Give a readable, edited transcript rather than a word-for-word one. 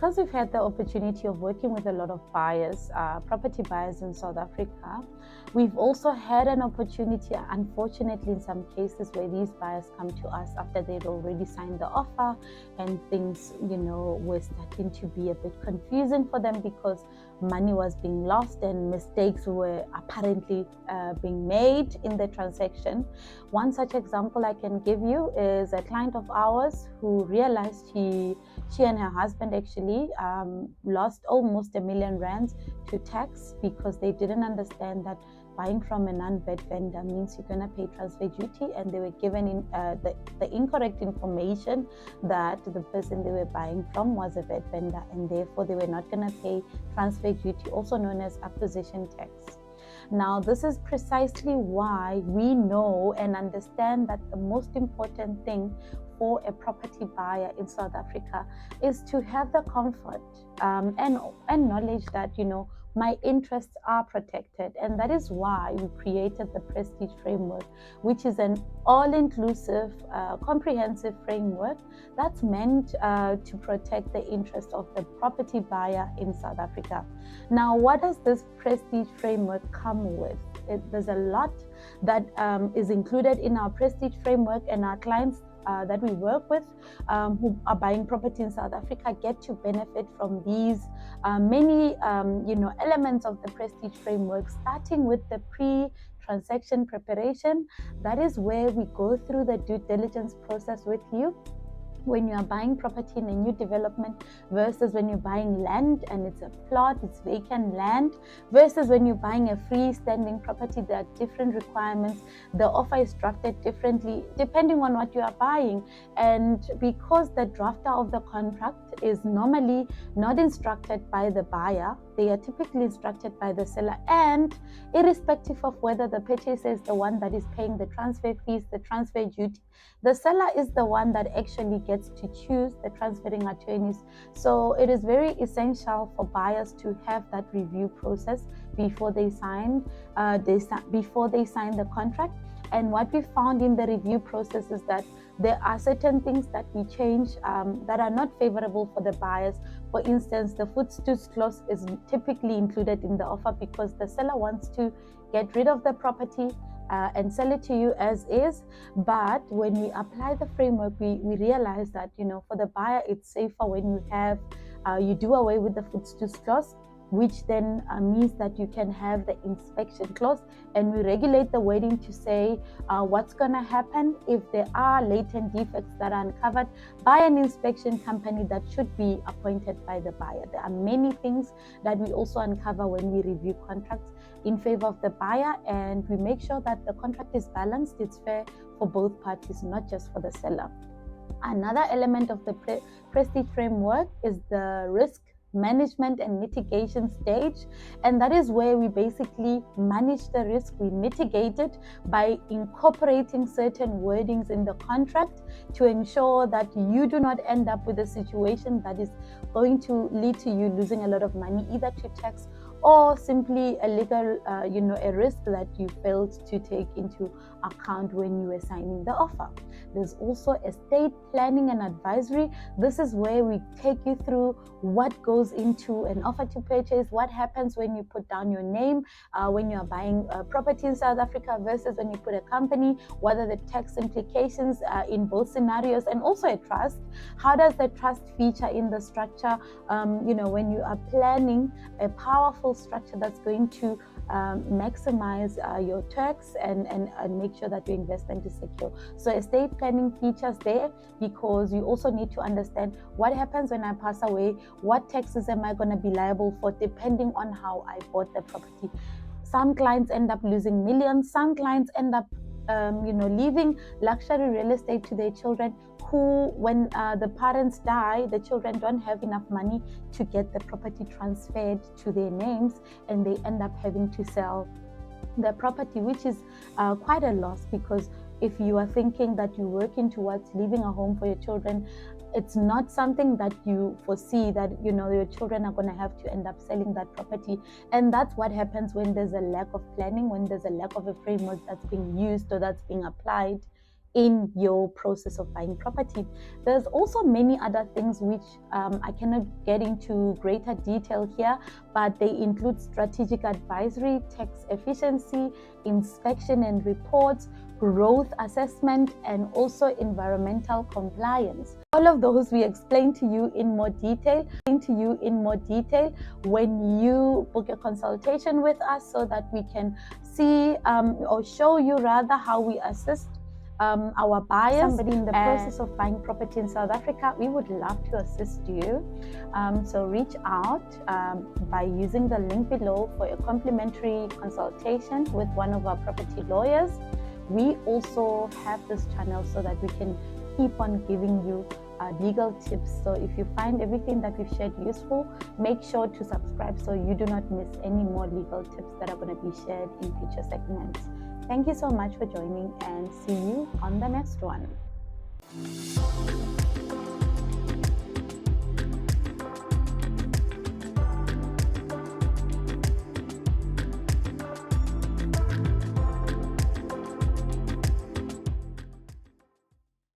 because we've had the opportunity of working with a lot of buyers, property buyers in South Africa, we've also had an opportunity, unfortunately, in some cases where these buyers come to us after they'd already signed the offer and things, were starting to be a bit confusing for them because money was being lost and mistakes were apparently being made in the transaction. One such example I can give you is a client of ours who realized she and her husband actually lost almost R1 million to tax because they didn't understand that buying from a non-VAT vendor means you're going to pay transfer duty, and they were given the incorrect information that the person they were buying from was a VAT vendor, and therefore they were not going to pay transfer duty, also known as acquisition tax. Now, this is precisely why we know and understand that the most important thing for a property buyer in South Africa is to have the comfort and knowledge that, my interests are protected. And that is why we created the Prestige Framework, which is an all-inclusive, comprehensive framework that's meant to protect the interests of the property buyer in South Africa. Now, what does this Prestige Framework come with? There's a lot that is included in our Prestige Framework, and our clients that we work with who are buying property in South Africa get to benefit from these many elements of the Prestige Framework, starting with the pre-transaction preparation. That is where we go through the due diligence process with you when you are buying property in a new development versus when you're buying land and it's a plot, it's vacant land, versus when you're buying a freestanding property. There are different requirements. The offer is structured differently depending on what you are buying. And because the drafter of the contract is normally not instructed by the buyer, they are typically instructed by the seller, and irrespective of whether the purchaser is the one that is paying the transfer fees, the transfer duty, the seller is the one that actually gets to choose the transferring attorneys. So it is very essential for buyers to have that review process before they sign the contract. And what we found in the review process is that there are certain things that we change that are not favorable for the buyers. For instance, the footstool clause is typically included in the offer because the seller wants to get rid of the property and sell it to you as is. But when we apply the framework, we realize that, for the buyer, it's safer when you do away with the footstool clause, which then means that you can have the inspection clause, and we regulate the wording to say what's going to happen if there are latent defects that are uncovered by an inspection company that should be appointed by the buyer. There are many things that we also uncover when we review contracts in favor of the buyer, and we make sure that the contract is balanced, it's fair for both parties, not just for the seller. Another element of the Prestige Framework is the risk management and mitigation stage, and that is where we basically manage the risk. We mitigate it by incorporating certain wordings in the contract to ensure that you do not end up with a situation that is going to lead to you losing a lot of money, either to tax or simply a legal, a risk that you failed to take into account when you were signing the offer. There's also estate planning and advisory. This is where we take you through what goes into an offer to purchase, what happens when you put down your name, when you're buying property in South Africa versus when you put a company, what are the tax implications in both scenarios, and also a trust. How does the trust feature in the structure, when you are planning a powerful structure that's going to maximize your tax and make sure that your investment is secure. So estate planning features there because you also need to understand what happens when I pass away, what taxes am I going to be liable for depending on how I bought the property. Some clients end up losing millions, some clients end up leaving luxury real estate to their children who, when the parents die, the children don't have enough money to get the property transferred to their names, and they end up having to sell the property, which is quite a loss, because if you are thinking that you're working towards leaving a home for your children, it's not something that you foresee that your children are going to have to end up selling that property. And that's what happens when there's a lack of planning, when there's a lack of a framework that's being used or that's being applied in your process of buying property. There's also many other things which I cannot get into greater detail here, but they include strategic advisory, tax efficiency, inspection and reports, growth assessment, and also environmental compliance. All of those we explain to you in more detail when you book a consultation with us, so that we can see or show you rather how we assist our buyers. Somebody in the process of buying property in South Africa, we would love to assist you. So reach out by using the link below for a complimentary consultation with one of our property lawyers. We also have this channel so that we can keep on giving you legal tips. So if you find everything that we've shared useful, make sure to subscribe so you do not miss any more legal tips that are going to be shared in future segments. Thank you so much for joining, and see you on the next one.